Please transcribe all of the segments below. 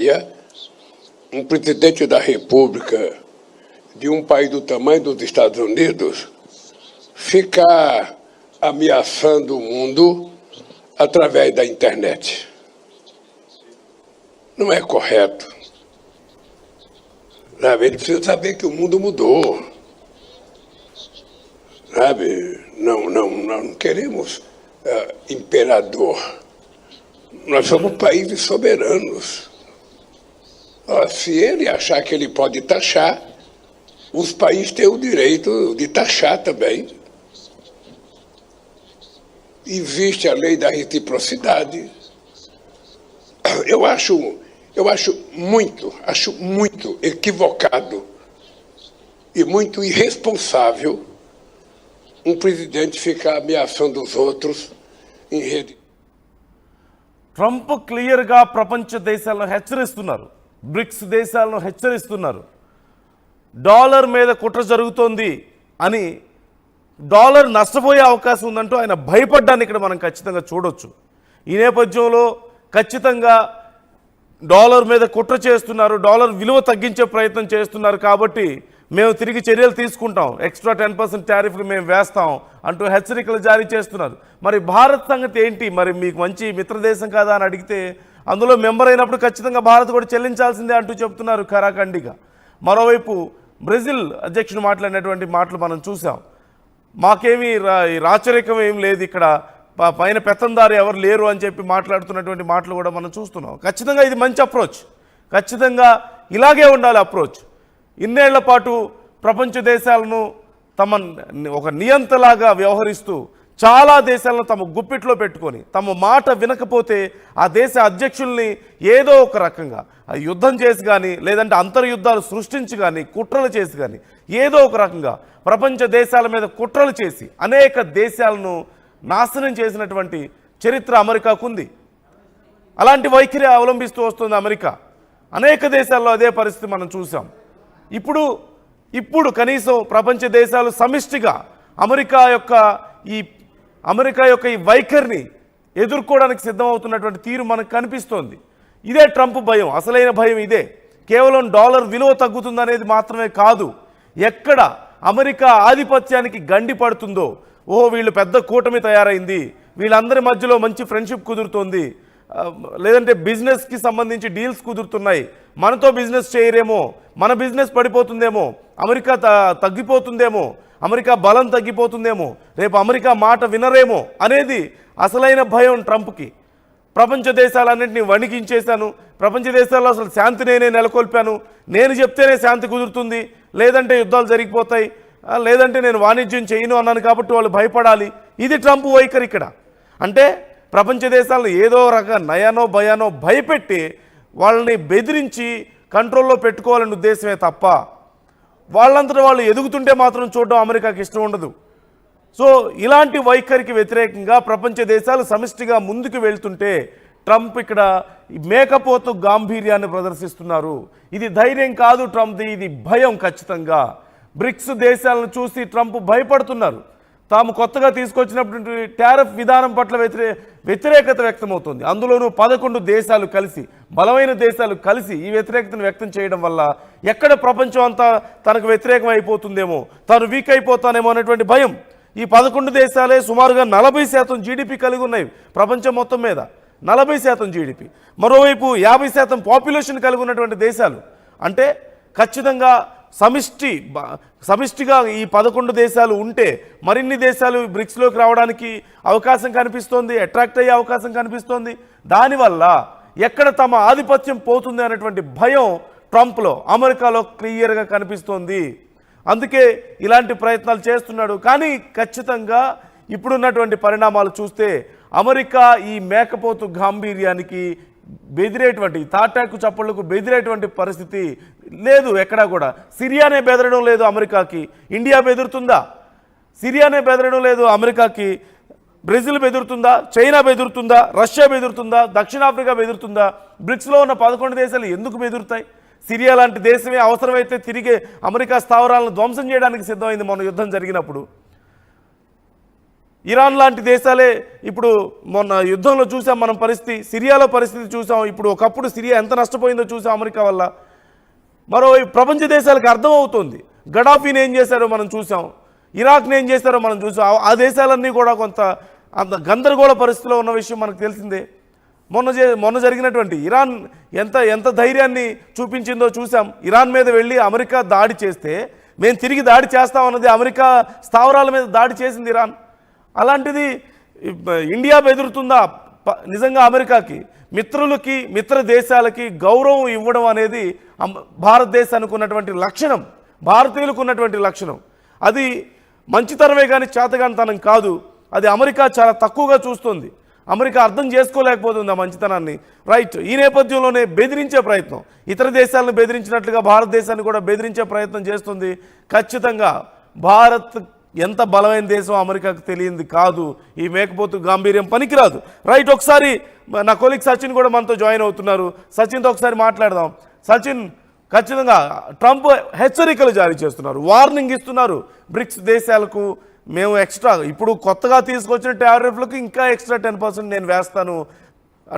Um presidente da República de um país do tamanho dos Estados Unidos ficar ameaçando o mundo através da internet. Não é correto. Sabe? Ele precisa saber que o mundo mudou. Sabe? Não queremos imperador. Nós somos países soberanos. Se ele achar que ele pode taxar, os países têm o direito de taxar também. Existe a lei da reciprocidade. Eu acho muito equivocado e muito irresponsável um presidente ficar ameaçando os outros em rede. Trump క్లియర్గా ప్రపంచ దేశాలను హెచ్చరిస్తున్నారు. Bricks దేశాలను హెచ్చరిస్తున్నారు. Dollar మీద కుట్ర జరుగుతోంది అని, డాలర్ నష్టపోయే అవకాశం ఉందంటూ ఆయన భయపడ్డాన్ని ఇక్కడ మనం ఖచ్చితంగా చూడొచ్చు. ఈ నేపథ్యంలో ఖచ్చితంగా డాలర్ మీద కుట్ర చేస్తున్నారు, డాలర్ విలువ తగ్గించే ప్రయత్నం చేస్తున్నారు కాబట్టి మేము తిరిగి చర్యలు తీసుకుంటాం, ఎక్స్ట్రా 10% టారిఫ్లు మేము వేస్తాం అంటూ హెచ్చరికలు జారీ చేస్తున్నారు. మరి భారత్ సంగతి ఏంటి? మరి మీకు మంచి మిత్రదేశం కదా అని అడిగితే అందులో మెంబర్ అయినప్పుడు ఖచ్చితంగా భారత్ కూడా చెల్లించాల్సిందే అంటూ చెప్తున్నారు ఖరాఖండిగా. మరోవైపు బ్రెజిల్ అధ్యక్షుడు మాట్లాడినటువంటి మాటలు మనం చూసాం. మాకేమీ రాచరికం ఏం లేదు ఇక్కడ, పైన పెత్తందారు ఎవరు లేరు అని చెప్పి మాట్లాడుతున్నటువంటి మాటలు కూడా మనం చూస్తున్నాం. ఖచ్చితంగా ఇది మంచి అప్రోచ్, ఖచ్చితంగా ఇలాగే ఉండాలి అప్రోచ్. ఇన్నేళ్ల పాటు ప్రపంచ దేశాలను తమ ఒక నియంతలాగా వ్యవహరిస్తూ చాలా దేశాలను తమ గుప్పిట్లో పెట్టుకొని తమ మాట వినకపోతే ఆ దేశ అధ్యక్షుల్ని ఏదో ఒక రకంగా యుద్ధం చేసి కానీ, లేదంటే అంతర్యుద్ధాలు సృష్టించి కానీ, కుట్రలు చేసి కానీ, ఏదో ఒక రకంగా ప్రపంచ దేశాల మీద కుట్రలు చేసి అనేక దేశాలను నాశనం చేసినటువంటి చరిత్ర అమెరికాకు ఉంది. అలాంటి వైఖరి అవలంబిస్తూ వస్తుంది అమెరికా. అనేక దేశాల్లో అదే పరిస్థితి మనం చూసాం. ఇప్పుడు కనీసం ప్రపంచ దేశాలు సమిష్టిగా అమెరికా యొక్క ఈ వైఖరిని ఎదుర్కోవడానికి సిద్ధమవుతున్నటువంటి తీరు మనకు కనిపిస్తోంది. ఇదే ట్రంప్ భయం, అసలైన భయం ఇదే. కేవలం డాలర్ విలువ తగ్గుతుందనేది మాత్రమే కాదు, ఎక్కడ అమెరికా ఆధిపత్యానికి గండి పడుతుందో, వీళ్ళు పెద్ద కూటమి తయారైంది, వీళ్ళందరి మధ్యలో మంచి ఫ్రెండ్షిప్ కుదురుతోంది, లేదంటే బిజినెస్కి సంబంధించి డీల్స్ కుదురుతున్నాయి, మనతో బిజినెస్ చేయరేమో, మన బిజినెస్ పడిపోతుందేమో, అమెరికా తగ్గిపోతుందేమో, అమెరికా బలం తగ్గిపోతుందేమో, రేపు అమెరికా మాట వినరేమో అనేది అసలైన భయం ట్రంప్కి. ప్రపంచ దేశాలన్నింటినీ వణికించేశాను, ప్రపంచ దేశాల్లో అసలు శాంతి నేనే నెలకొల్పాను, నేను చెప్తేనే శాంతి కుదురుతుంది, లేదంటే యుద్ధాలు జరిగిపోతాయి, లేదంటే నేను వాణిజ్యం చేయను అన్నాను కాబట్టి వాళ్ళు భయపడాలి. ఇది ట్రంప్ వైఖరి ఇక్కడ. అంటే ప్రపంచ దేశాలను ఏదో రకంగా నయానో భయానో భయపెట్టి వాళ్ళని బెదిరించి కంట్రోల్లో పెట్టుకోవాలనే ఉద్దేశమే తప్ప వాళ్ళంతటా వాళ్ళు ఎదుగుతుంటే మాత్రం చూడడం అమెరికాకి ఇష్టం ఉండదు. సో ఇలాంటి వైఖరికి వ్యతిరేకంగా ప్రపంచ దేశాలు సమిష్టిగా ముందుకు వెళ్తుంటే ట్రంప్ ఇక్కడ మేకపోతు గాంభీర్యాన్ని ప్రదర్శిస్తున్నారు. ఇది ధైర్యం కాదు ట్రంప్ది, ఇది భయం. ఖచ్చితంగా బ్రిక్స్ దేశాలను చూసి ట్రంప్ భయపడుతున్నారు. తాము కొత్తగా తీసుకొచ్చినటువంటి టారిఫ్ విధానం పట్ల వ్యతిరేకత వ్యక్తమవుతుంది. అందులోనూ 11 దేశాలు కలిసి, బలమైన దేశాలు కలిసి ఈ వ్యతిరేకతను వ్యక్తం చేయడం వల్ల ఎక్కడ ప్రపంచం అంతా తనకు వ్యతిరేకం అయిపోతుందేమో, తాను వీక్ అయిపోతానేమో అనేటువంటి భయం. ఈ 11 దేశాలే సుమారుగా 40% జీడిపి కలిగి ఉన్నాయి ప్రపంచం మొత్తం మీద, 40% జీడిపి. మరోవైపు 50% పాపులేషన్ కలిగి ఉన్నటువంటి దేశాలు. అంటే ఖచ్చితంగా సమిష్టిగా ఈ 11 దేశాలు ఉంటే మరిన్ని దేశాలు బ్రిక్స్లోకి రావడానికి అవకాశం కనిపిస్తోంది, అట్రాక్ట్ అయ్యే అవకాశం కనిపిస్తోంది. దానివల్ల ఎక్కడ తమ ఆధిపత్యం పోతుంది అనేటువంటి భయం ట్రంప్లో, అమెరికాలో క్లియర్గా కనిపిస్తోంది. అందుకే ఇలాంటి ప్రయత్నాలు చేస్తున్నాడు. కానీ ఖచ్చితంగా ఇప్పుడున్నటువంటి పరిణామాలు చూస్తే అమెరికా ఈ మేకపోతు గాంభీర్యానికి బెదిరేటువంటి, తాటాకు చప్పళ్లకు బెదిరేటువంటి పరిస్థితి లేదు ఎక్కడా కూడా. సిరియానే బెదరడం లేదు అమెరికాకి, ఇండియా బెదురుతుందా? సిరియానే బెదరడం లేదు అమెరికాకి, బ్రెజిల్ బెదురుతుందా? చైనా బెదురుతుందా? రష్యా బెదురుతుందా? దక్షిణాఫ్రికా బెదురుతుందా? బ్రిక్స్లో ఉన్న 11 దేశాలు ఎందుకు బెదురుతాయి? సిరియా లాంటి దేశమే అవసరమైతే తిరిగి అమెరికా స్థావరాలను ధ్వంసం చేయడానికి సిద్ధమైంది మొన్న యుద్ధం జరిగినప్పుడు. ఇరాన్ లాంటి దేశాలే ఇప్పుడు మొన్న యుద్ధంలో చూసాం మనం పరిస్థితి, సిరియాలో పరిస్థితి చూసాం. ఇప్పుడు ఒకప్పుడు సిరియా ఎంత నష్టపోయిందో చూసాం అమెరికా వల్ల. మరోవైపు ప్రపంచ దేశాలకు అర్థమవుతుంది గడాఫీని ఏం చేశారో మనం చూసాం, ఇరాక్ని ఏం చేశారో మనం చూసాం. ఆ దేశాలన్నీ కూడా కొంత అంత గందరగోళ పరిస్థితిలో ఉన్న విషయం మనకు తెలిసిందే. మొన్న జరిగినటువంటి ఇరాన్ ఎంత ధైర్యాన్ని చూపించిందో చూసాం. ఇరాన్ మీద వెళ్ళి అమెరికా దాడి చేస్తే మేము తిరిగి దాడి చేస్తామన్నది అమెరికా స్థావరాల మీద దాడి చేసింది ఇరాన్. అలాంటిది ఇండియా బెదురుతుందా? నిజంగా అమెరికాకి, మిత్రులకి, మిత్ర దేశాలకి గౌరవం ఇవ్వడం అనేది భారతదేశానికి ఉన్నటువంటి లక్షణం, భారతీయులకు ఉన్నటువంటి లక్షణం. అది మంచితనమే కానీ చేతగానితనం కాదు. అది అమెరికా చాలా తక్కువగా చూస్తుంది. అమెరికా అర్థం చేసుకోలేకపోతుంది ఆ మంచితనాన్ని. రైట్, ఈ నేపథ్యంలోనే బెదిరించే ప్రయత్నం, ఇతర దేశాలను బెదిరించినట్లుగా భారతదేశాన్ని కూడా బెదిరించే ప్రయత్నం చేస్తుంది. ఖచ్చితంగా భారత్ ఎంత బలమైన దేశం అమెరికాకు తెలియంది కాదు. ఈ మేకపోతు గాంభీర్యం పనికిరాదు. రైట్, ఒకసారి నా కొలీగ్ సచిన్ కూడా మనతో జాయిన్ అవుతున్నారు. సచిన్తో ఒకసారి మాట్లాడదాం. సచిన్, ఖచ్చితంగా ట్రంప్ హెచ్చరికలు జారీ చేస్తున్నారు, వార్నింగ్ ఇస్తున్నారు బ్రిక్స్ దేశాలకు. మేము ఎక్స్ట్రా ఇప్పుడు కొత్తగా తీసుకొచ్చిన టారిఫ్లకు ఇంకా ఎక్స్ట్రా 10% నేను వేస్తాను,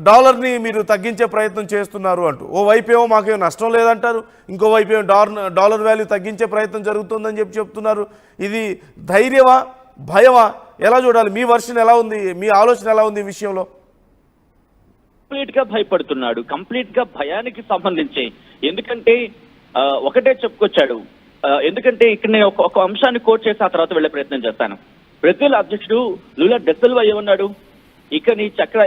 డాలర్ని మీరు తగ్గించే ప్రయత్నం చేస్తున్నారు అంటూ. ఓవైపు ఏమో మాకేమో నష్టం లేదంటారు, ఇంకోవైపు ఏమో డాలర్ వాల్యూ తగ్గించే ప్రయత్నం జరుగుతుందని చెప్తున్నారు. ఇది ధైర్యమా, భయమా, ఎలా చూడాలి? మీ వర్షన్ ఎలా ఉంది, మీ ఆలోచన ఎలా ఉంది ఈ విషయంలో? కంప్లీట్ గా భయపడుతున్నాడు, కంప్లీట్ గా భయానికి సంబంధించి. ఎందుకంటే ఒకటే చెప్పుకొచ్చాడు. ఎందుకంటే ఇక్కడ నేను ఒక అంశాన్ని కోట్ చేసి ఆ తర్వాత వెళ్లే ప్రయత్నం చేస్తాను. బ్రెజిల్ అధ్యక్షుడు లూలా డా సిల్వా ఏమన్నాడు? ఇక నీ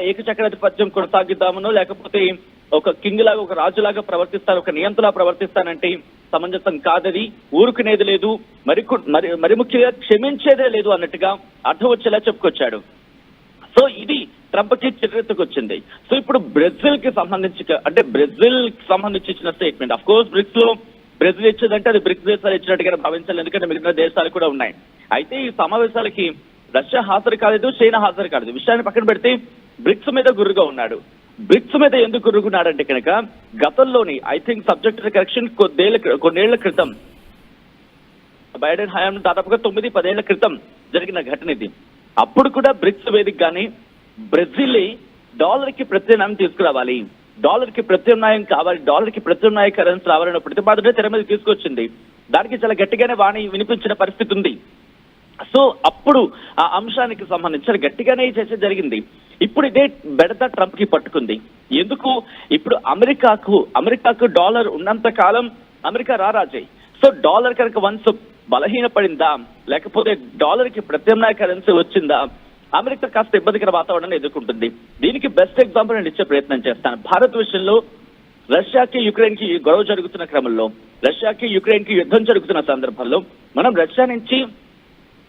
ఏకచక్రాధిపత్యం కొనసాగిద్దామనో లేకపోతే ఒక కింగ్ లాగా, ఒక రాజులాగా ప్రవర్తిస్తాను, ఒక నియంతలా ప్రవర్తిస్తానంటే సమంజసం కాదది, ఊరుకునేది లేదు, మరి ముఖ్యంగా క్షమించేదే లేదు అన్నట్టుగా అర్థం వచ్చేలా చెప్పుకొచ్చాడు. సో ఇది ట్రంప్ కి చిరెత్తుకొచ్చింది. సో ఇప్పుడు బ్రెజిల్ కి సంబంధించి ఇచ్చిన స్టేట్మెంట్, అఫ్ కోర్స్ బ్రిక్స్ లో బ్రెజిల్ ఇచ్చేదంటే అది బ్రిక్స్ దేశాలు ఇచ్చినట్టుగా భావించాలి, ఎందుకంటే మిగిలిన దేశాలు కూడా ఉన్నాయి. అయితే ఈ సమావేశాలకి రష్యా హాజరు కాలేదు, చైనా హాజరు కాలేదు. విషయాన్ని పక్కన పెడితే బ్రిక్స్ మీద గుర్రుగా ఉన్నాడు. బ్రిక్స్ మీద ఎందుకు గుర్రుగున్నాడంటే కనుక గతంలోని ఐ థింక్ సబ్జెక్ట్ కరెక్షన్ కొన్నేళ్ల క్రితం, బైడెన్ హయాం దాదాపుగా 9-10 ఏళ్ల క్రితం జరిగిన ఘటన ఇది. అప్పుడు కూడా బ్రిక్స్ వేదికగానే బ్రెజిల్ డాలర్ కి ప్రత్యామ్నాయం తీసుకురావాలి, డాలర్ కి ప్రత్యామ్నాయం కావాలి, డాలర్ కి ప్రత్యామ్నాయ కరెన్సీ రావాలన్న ప్రతిపాదన తెర మీద తీసుకొచ్చింది. దానికి చాలా గట్టిగానే వాణి వినిపించిన పరిస్థితి ఉంది. సో అప్పుడు ఆ అంశానికి సంబంధించి గట్టిగానే చేసే జరిగింది. ఇప్పుడు ఇదే బెడత ట్రంప్ కి పట్టుకుంది. ఎందుకు? ఇప్పుడు అమెరికాకు డాలర్ ఉన్నంత కాలం అమెరికా రారాజే. సో డాలర్ కనుక వన్స్ బలహీనపడిందా, లేకపోతే డాలర్ కి ప్రత్యామ్నాయ కరెన్సీ వచ్చిందా, అమెరికా కాస్త ఇబ్బందికర వాతావరణాన్ని ఎదుర్కొంటుంది. దీనికి బెస్ట్ ఎగ్జాంపుల్ నేను ఇచ్చే ప్రయత్నం చేస్తాను. భారత్ విషయంలో రష్యాకి యుక్రెయిన్ కి గొడవ జరుగుతున్న క్రమంలో, రష్యాకి యుక్రెయిన్ కి యుద్ధం జరుగుతున్న సందర్భంలో మనం రష్యా నుంచి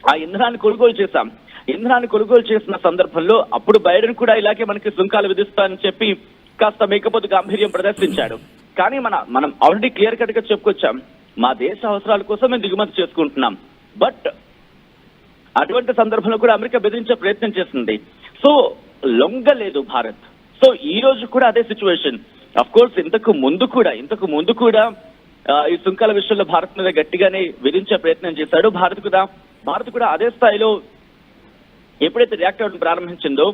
ఆ ఇంధనాన్ని కొనుగోలు చేశాం. ఇంధనాన్ని కొనుగోలు చేసిన సందర్భంలో అప్పుడు బైడెన్ కూడా ఇలాగే మనకి సుంకాలు విధిస్తానని చెప్పి కాస్త మేకపోతు గాంభీర్యం ప్రదర్శించాడు. కానీ మనం ఆల్రెడీ క్లియర్ కట్ గా చెప్పుకొచ్చాం, మా దేశ అవసరాల కోసం మేము దిగుమతి చేసుకుంటున్నాం. బట్ అటువంటి సందర్భంలో కూడా అమెరికా బెదిరించే ప్రయత్నం చేస్తుంది. సో లొంగలేదు భారత్. సో ఈ రోజు కూడా అదే సిచ్యువేషన్. అఫ్ కోర్స్ ఇంతకు ముందు కూడా ఈ సుంకాల విషయంలో భారత్ మీద గట్టిగానే విధించే ప్రయత్నం చేశాడు. భారత్ కూడా అదే స్థాయిలో ఎప్పుడైతే రియాక్ట్ అవ్వడం ప్రారంభించిందో